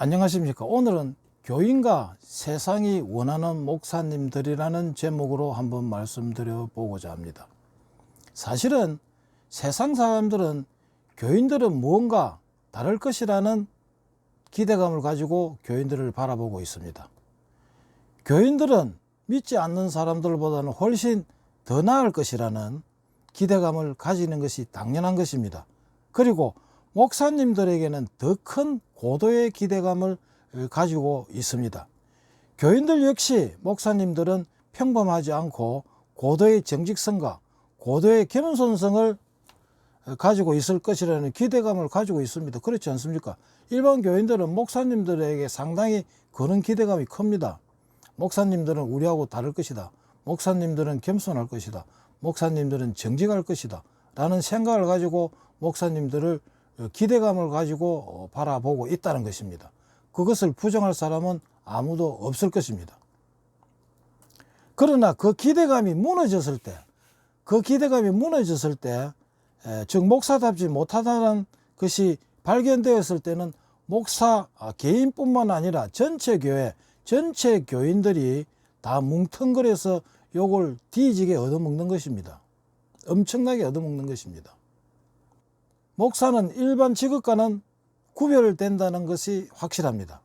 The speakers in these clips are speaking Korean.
안녕하십니까. 오늘은 교인과 세상이 원하는 목사님들이라는 제목으로 한번 말씀드려 보고자 합니다. 사실은 세상 사람들은 교인들은 무언가 다를 것이라는 기대감을 가지고 교인들을 바라보고 있습니다. 교인들은 믿지 않는 사람들보다는 훨씬 더 나을 것이라는 기대감을 가지는 것이 당연한 것입니다. 그리고 목사님들에게는 더 큰 고도의 기대감을 가지고 있습니다. 교인들 역시 목사님들은 평범하지 않고 고도의 정직성과 고도의 겸손성을 가지고 있을 것이라는 기대감을 가지고 있습니다. 그렇지 않습니까? 일반 교인들은 목사님들에게 상당히 그런 기대감이 큽니다. 목사님들은 우리하고 다를 것이다. 목사님들은 겸손할 것이다. 목사님들은 정직할 것이다. 라는 생각을 가지고 목사님들을 기대감을 가지고 바라보고 있다는 것입니다. 그것을 부정할 사람은 아무도 없을 것입니다. 그러나 그 기대감이 무너졌을 때, 즉 목사답지 못하다는 것이 발견되었을 때는 목사 개인뿐만 아니라 전체 교회, 전체 교인들이 다 뭉텅그려서 요걸 뒤지게 얻어먹는 것입니다. 엄청나게 얻어먹는 것입니다. 목사는 일반 직업과는 구별된다는 것이 확실합니다.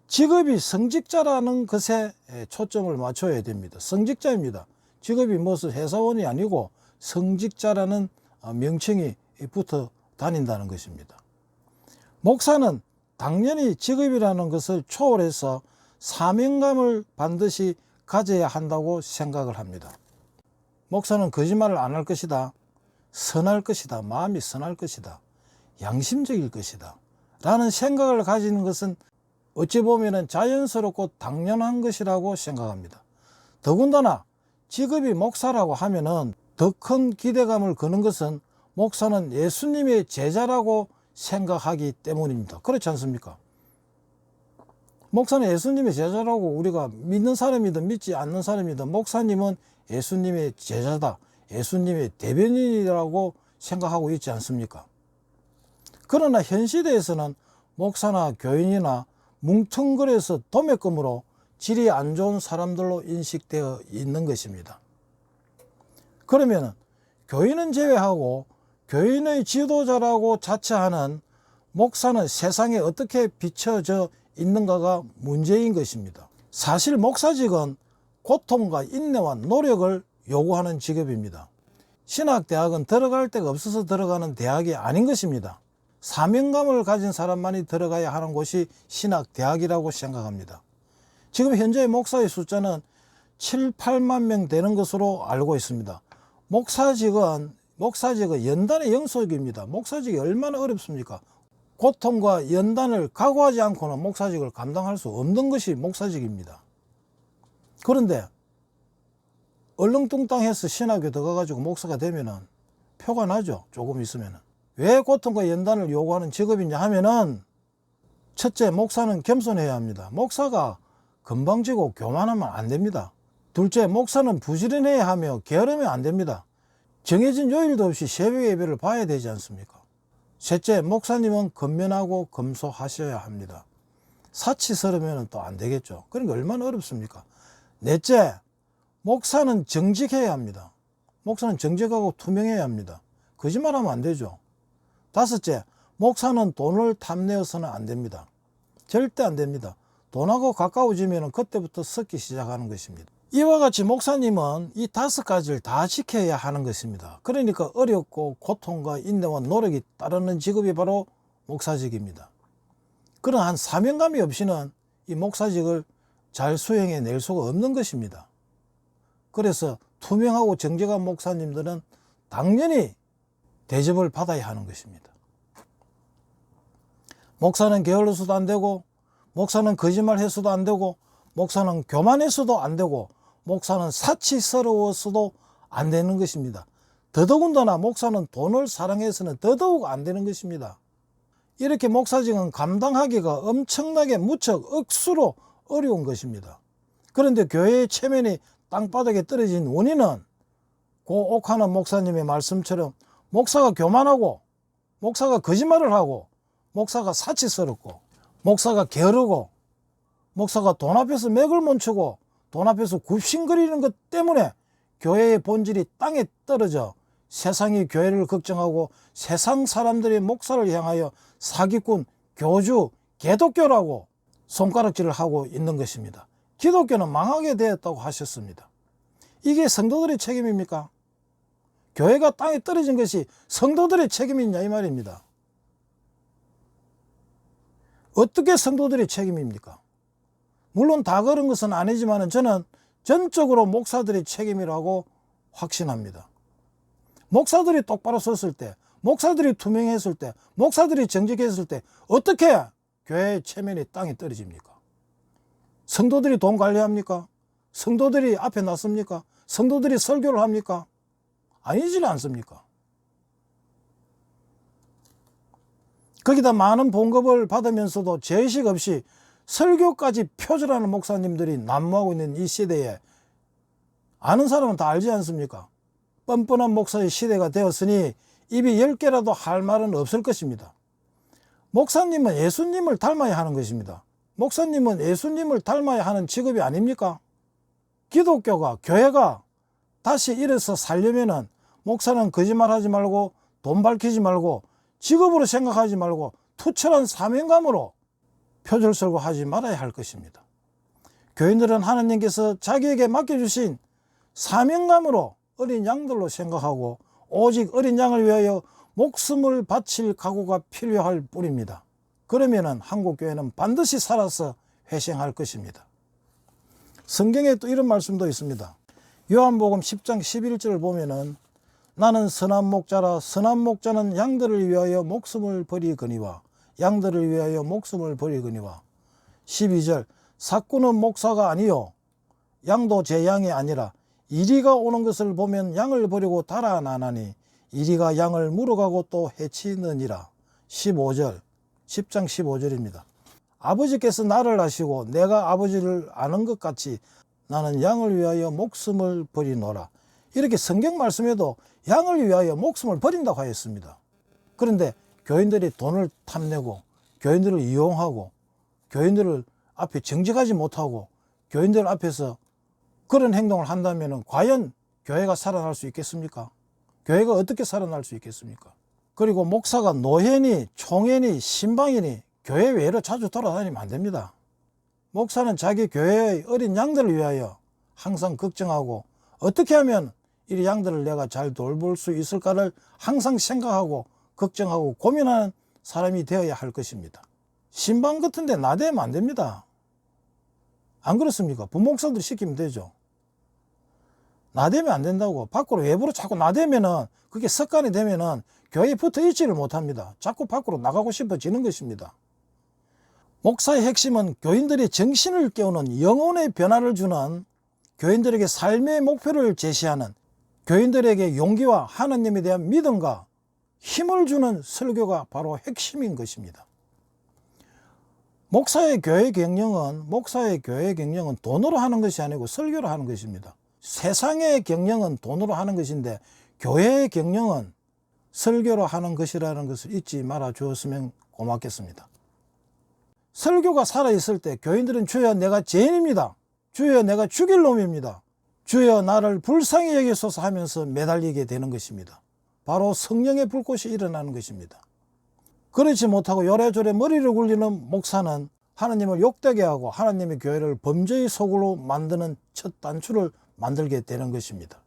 직업이 성직자라는 것에 초점을 맞춰야 됩니다. 성직자입니다. 직업이 무슨 회사원이 아니고 성직자라는 명칭이 붙어 다닌다는 것입니다. 목사는 당연히 직업이라는 것을 초월해서 사명감을 반드시 가져야 한다고 생각을 합니다. 목사는 거짓말을 안 할 것이다. 선할 것이다. 마음이 선할 것이다. 양심적일 것이다. 라는 생각을 가지는 것은 어찌 보면 자연스럽고 당연한 것이라고 생각합니다. 더군다나 직업이 목사라고 하면은 더 큰 기대감을 거는 것은 목사는 예수님의 제자라고 생각하기 때문입니다. 그렇지 않습니까? 목사는 예수님의 제자라고 우리가 믿는 사람이든 믿지 않는 사람이든 목사님은 예수님의 제자다. 예수님의 대변인이라고 생각하고 있지 않습니까? 그러나 현 시대에서는 목사나 교인이나 뭉텅그려서 도매금으로 질이 안 좋은 사람들로 인식되어 있는 것입니다. 그러면 교인은 제외하고 교인의 지도자라고 자처하는 목사는 세상에 어떻게 비춰져 있는가가 문제인 것입니다. 사실 목사직은 고통과 인내와 노력을 요구하는 직업입니다. 신학대학은 들어갈 데가 없어서 들어가는 대학이 아닌 것입니다. 사명감을 가진 사람만이 들어가야 하는 곳이 신학대학이라고 생각합니다. 지금 현재 목사의 숫자는 7, 8만 명 되는 것으로 알고 있습니다. 목사직은 연단의 영속입니다. 목사직이 얼마나 어렵습니까? 고통과 연단을 각오하지 않고는 목사직을 감당할 수 없는 것이 목사직입니다. 그런데 얼렁뚱땅해서 신학교 들어가가지고 목사가 되면은 표가 나죠. 조금 있으면은. 왜 고통과 연단을 요구하는 직업이냐 하면은 첫째, 목사는 겸손해야 합니다. 목사가 건방지고 교만하면 안 됩니다. 둘째, 목사는 부지런해야 하며 게으르면 안 됩니다. 정해진 요일도 없이 새벽 예배를 봐야 되지 않습니까? 셋째, 목사님은 건면하고 검소하셔야 합니다. 사치스러우면 또 안 되겠죠. 그러니까 얼마나 어렵습니까? 넷째, 목사는 정직해야 합니다. 목사는 정직하고 투명해야 합니다. 거짓말하면 안 되죠. 다섯째, 목사는 돈을 탐내어서는 안 됩니다. 절대 안 됩니다. 돈하고 가까워지면 그때부터 섞기 시작하는 것입니다. 이와 같이 목사님은 이 5가지를 다 지켜야 하는 것입니다. 그러니까 어렵고 고통과 인내와 노력이 따르는 직업이 바로 목사직입니다. 그러한 사명감이 없이는 이 목사직을 잘 수행해낼 수가 없는 것입니다. 그래서 투명하고 정직한 목사님들은 당연히 대접을 받아야 하는 것입니다. 목사는 게을러서도 안 되고, 목사는 거짓말해서도 안 되고, 목사는 교만해서도 안 되고, 목사는 사치스러워서도 안 되는 것입니다. 더더군다나 목사는 돈을 사랑해서는 더더욱 안 되는 것입니다. 이렇게 목사직은 감당하기가 엄청나게 무척 억수로 어려운 것입니다. 그런데 교회의 체면이 땅바닥에 떨어진 원인은 고 옥하는 목사님의 말씀처럼 목사가 교만하고 목사가 거짓말을 하고 목사가 사치스럽고 목사가 게으르고 목사가 돈 앞에서 맥을 못 추고 돈 앞에서 굽신거리는 것 때문에 교회의 본질이 땅에 떨어져 세상이 교회를 걱정하고 세상 사람들이 목사를 향하여 사기꾼, 교주, 개독교라고 손가락질을 하고 있는 것입니다. 기독교는 망하게 되었다고 하셨습니다. 이게 성도들의 책임입니까? 교회가 땅에 떨어진 것이 성도들의 책임이냐 이 말입니다. 어떻게 성도들의 책임입니까? 물론 다 그런 것은 아니지만 저는 전적으로 목사들의 책임이라고 확신합니다. 목사들이 똑바로 섰을 때, 목사들이 투명했을 때, 목사들이 정직했을 때 어떻게 교회의 체면이 땅에 떨어집니까? 성도들이 돈 관리합니까? 성도들이 앞에 나섭니까? 성도들이 설교를 합니까? 아니지 않습니까? 거기다 많은 봉급을 받으면서도 죄의식 없이 설교까지 표절하는 목사님들이 난무하고 있는 이 시대에 아는 사람은 다 알지 않습니까? 뻔뻔한 목사의 시대가 되었으니 입이 10개라도 할 말은 없을 것입니다. 목사님은 예수님을 닮아야 하는 것입니다. 목사님은 예수님을 닮아야 하는 직업이 아닙니까? 기독교가, 교회가 다시 일어서 살려면은 목사는 거짓말하지 말고 돈 밝히지 말고 직업으로 생각하지 말고 투철한 사명감으로 표절설교하지 말아야 할 것입니다. 교인들은 하나님께서 자기에게 맡겨주신 사명감으로 어린 양들로 생각하고 오직 어린 양을 위하여 목숨을 바칠 각오가 필요할 뿐입니다. 그러면은 한국교회는 반드시 살아서 회생할 것입니다. 성경에 또 이런 말씀도 있습니다. 요한복음 10장 11절을 보면은 나는 선한 목자라 선한 목자는 양들을 위하여 목숨을 버리거니와 양들을 위하여 목숨을 버리거니와 12절 삭구는 목사가 아니요 양도 제 양이 아니라 이리가 오는 것을 보면 양을 버리고 달아나나니 이리가 양을 물어가고 또 해치느니라. 15절 10장 15절입니다. 아버지께서 나를 아시고 내가 아버지를 아는 것 같이 나는 양을 위하여 목숨을 버리노라. 이렇게 성경 말씀에도 양을 위하여 목숨을 버린다고 하였습니다. 그런데 교인들이 돈을 탐내고 교인들을 이용하고 교인들을 앞에 정직하지 못하고 교인들 앞에서 그런 행동을 한다면 과연 교회가 살아날 수 있겠습니까? 교회가 어떻게 살아날 수 있겠습니까? 그리고 목사가 노회니 총회니 신방이니 교회 외로 자주 돌아다니면 안 됩니다. 목사는 자기 교회의 어린 양들을 위하여 항상 걱정하고 어떻게 하면 이 양들을 내가 잘 돌볼 수 있을까를 항상 생각하고 걱정하고 고민하는 사람이 되어야 할 것입니다. 신방 같은 데 나대면 안 됩니다. 안 그렇습니까? 부목사들 시키면 되죠. 나대면 안 된다고. 밖으로 외부로 자꾸 나대면은 그게 습관이 되면은 교회에 붙어 있지를 못합니다. 자꾸 밖으로 나가고 싶어지는 것입니다. 목사의 핵심은 교인들이 정신을 깨우는 영혼의 변화를 주는 교인들에게 삶의 목표를 제시하는 교인들에게 용기와 하나님에 대한 믿음과 힘을 주는 설교가 바로 핵심인 것입니다. 목사의 교회 경영은 돈으로 하는 것이 아니고 설교로 하는 것입니다. 세상의 경영은 돈으로 하는 것인데 교회의 경영은 설교로 하는 것이라는 것을 잊지 말아 주었으면 고맙겠습니다. 설교가 살아있을 때 교인들은 주여 내가 죄인입니다. 주여 내가 죽일 놈입니다. 주여 나를 불쌍히 여기소서 하면서 매달리게 되는 것입니다. 바로 성령의 불꽃이 일어나는 것입니다. 그렇지 못하고 요래조래 머리를 굴리는 목사는 하나님을 욕되게 하고 하나님의 교회를 범죄의 속으로 만드는 첫 단추를 만들게 되는 것입니다.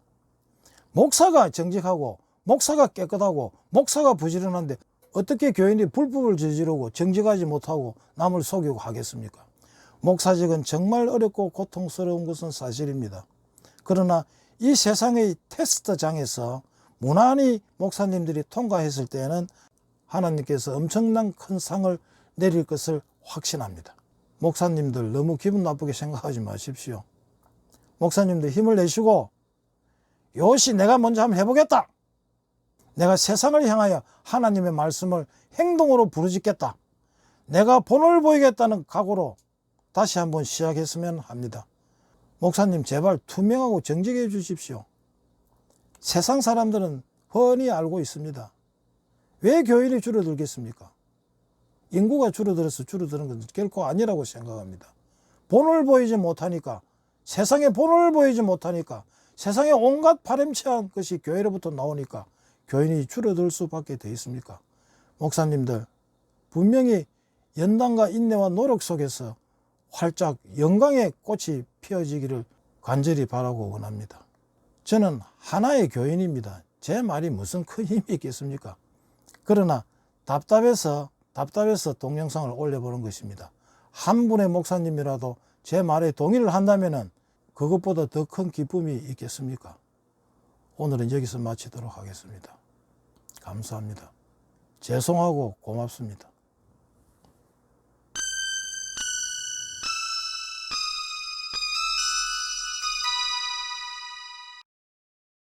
목사가 정직하고 목사가 깨끗하고 목사가 부지런한데 어떻게 교인이 불법을 저지르고 정직하지 못하고 남을 속이고 하겠습니까? 목사직은 정말 어렵고 고통스러운 것은 사실입니다. 그러나 이 세상의 테스트장에서 무난히 목사님들이 통과했을 때에는 하나님께서 엄청난 큰 상을 내릴 것을 확신합니다. 목사님들 너무 기분 나쁘게 생각하지 마십시오. 목사님들 힘을 내시고 요시 내가 먼저 한번 해보겠다. 내가 세상을 향하여 하나님의 말씀을 행동으로 부르짖겠다. 내가 본을 보이겠다는 각오로 다시 한번 시작했으면 합니다. 목사님 제발 투명하고 정직해 주십시오. 세상 사람들은 훤히 알고 있습니다. 왜 교인이 줄어들겠습니까? 인구가 줄어들어서 줄어드는 건 결코 아니라고 생각합니다. 본을 보이지 못하니까, 세상에 본을 보이지 못하니까, 세상에 온갖 파렴치한 것이 교회로부터 나오니까 교인이 줄어들 수밖에 돼 있습니까? 목사님들, 분명히 연단과 인내와 노력 속에서 활짝 영광의 꽃이 피어지기를 간절히 바라고 원합니다. 저는 하나의 교인입니다. 제 말이 무슨 큰 힘이 있겠습니까? 그러나 답답해서 동영상을 올려보는 것입니다. 한 분의 목사님이라도 제 말에 동의를 한다면 그것보다 더 큰 기쁨이 있겠습니까? 오늘은 여기서 마치도록 하겠습니다. 감사합니다. 죄송하고 고맙습니다.